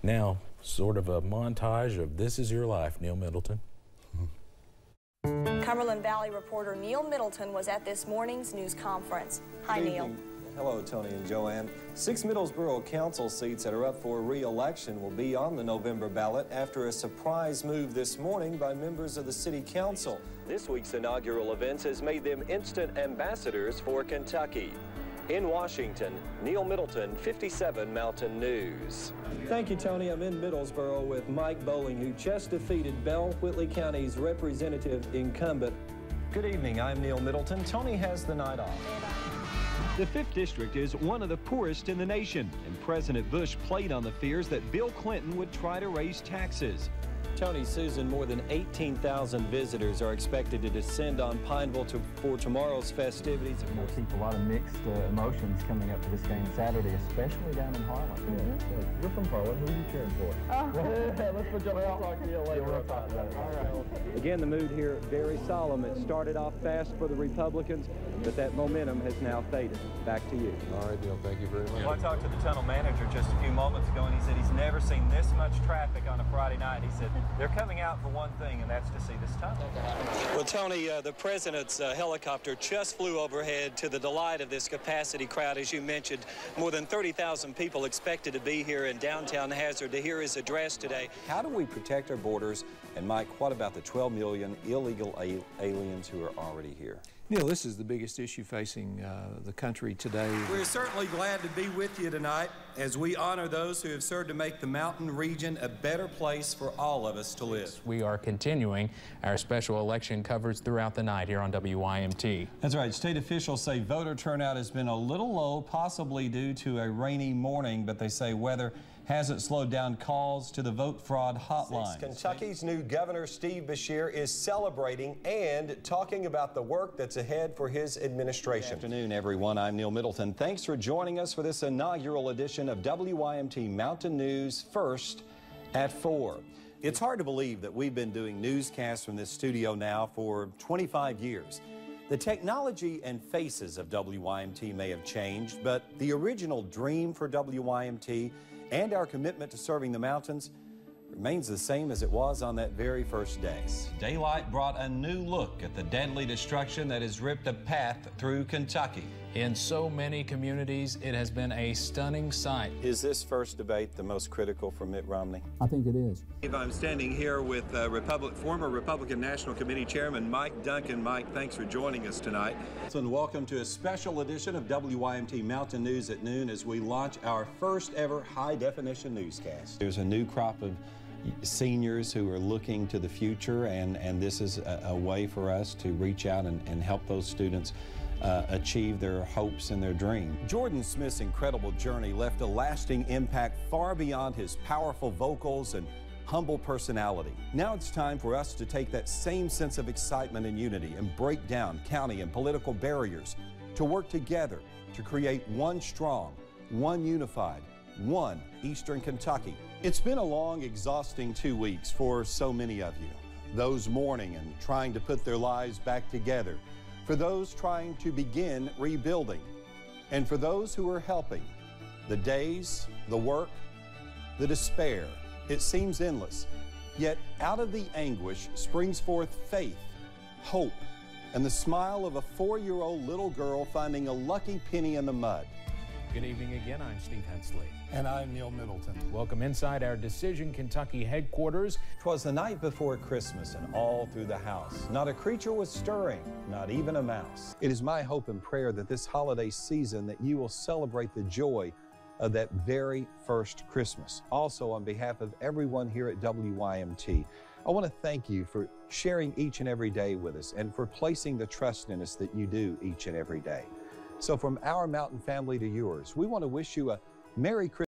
Now, sort of a montage of This Is Your Life, Neil Middleton. Cumberland Valley reporter Neil Middleton was at this morning's news conference. Hi, Neil. Hello, Tony and Joanne. 6 Middlesboro council seats that are up for re-election will be on the November ballot after a surprise move this morning by members of the city council. This week's inaugural events has made them instant ambassadors for Kentucky. In Washington, Neil Middleton, 57 Mountain News. Thank you, Tony. I'm in Middlesboro with Mike Bowling, who just defeated Bell Whitley County's representative incumbent. Good evening. I'm Neil Middleton. Tony has the night off. The 5th District is one of the poorest in the nation, and President Bush played on the fears that Bill Clinton would try to raise taxes. Tony, Susan, more than 18,000 visitors are expected to descend on Pineville for tomorrow's festivities. We'll keep a lot of mixed emotions coming up to this game Saturday, especially down in Harlan. You're from Harlan. Who are you cheering for? Let's put you on. I'll talk to you later. We'll talk about it. All right. Again, the mood here very solemn. It started off fast for the Republicans, but that momentum has now faded. Back to you. All right, Neil, thank you very much. Well, I talked to the tunnel manager just a few moments ago, and he said he's never seen this much traffic on a Friday night. He said they're coming out for one thing, and that's to see this tunnel. Well, Tony, the president's helicopter just flew overhead to the delight of this capacity crowd. As you mentioned, more than 30,000 people expected to be here in downtown Hazard to hear his address today. How do we protect our borders? And Mike, what about the 12 million illegal aliens who are already here? Neil, this is the biggest issue facing the country today. We're certainly glad to be with you tonight as we honor those who have served to make the mountain region a better place for all of us to live. We are continuing our special election coverage throughout the night here on WYMT. That's right. State officials say voter turnout has been a little low, possibly due to a rainy morning, but they say weather hasn't slowed down calls to the vote fraud hotline. Kentucky's new governor, Steve Beshear, is celebrating and talking about the work that's ahead for his administration. Good afternoon, everyone. I'm Neil Middleton. Thanks for joining us for this inaugural edition of WYMT Mountain News First at 4. It's hard to believe that we've been doing newscasts from this studio now for 25 years. The technology and faces of WYMT may have changed, but the original dream for WYMT and our commitment to serving the mountains remains the same as it was on that very first day. Daylight brought a new look at the deadly destruction that has ripped a path through Kentucky. In so many communities, it has been a stunning sight. Is this first debate the most critical for Mitt Romney? I think it is. I'm standing here with former Republican National Committee Chairman Mike Duncan. Mike, thanks for joining us tonight. And welcome to a special edition of WYMT Mountain News at noon as we launch our first ever high-definition newscast. There's a new crop of seniors who are looking to the future, and this is a way for us to reach out and help those students achieve their hopes and their dreams. Jordan Smith's incredible journey left a lasting impact far beyond his powerful vocals and humble personality. Now it's time for us to take that same sense of excitement and unity and break down county and political barriers, to work together to create one strong, one unified, one Eastern Kentucky. It's been a long, exhausting 2 weeks for so many of you. Those mourning and trying to put their lives back together, for those trying to begin rebuilding, and for those who are helping. The days, the work, the despair, it seems endless. Yet out of the anguish springs forth faith, hope, and the smile of a 4-year-old little girl finding a lucky penny in the mud. Good evening again. I'm Steve Hensley. And I'm Neil Middleton. Welcome inside our Decision Kentucky headquarters. 'Twas the night before Christmas, and all through the house not a creature was stirring, not even a mouse. It is my hope and prayer that this holiday season that you will celebrate the joy of that very first Christmas. Also, on behalf of everyone here at WYMT, I want to thank you for sharing each and every day with us and for placing the trust in us that you do each and every day. So from our mountain family to yours, we want to wish you a Merry Christmas.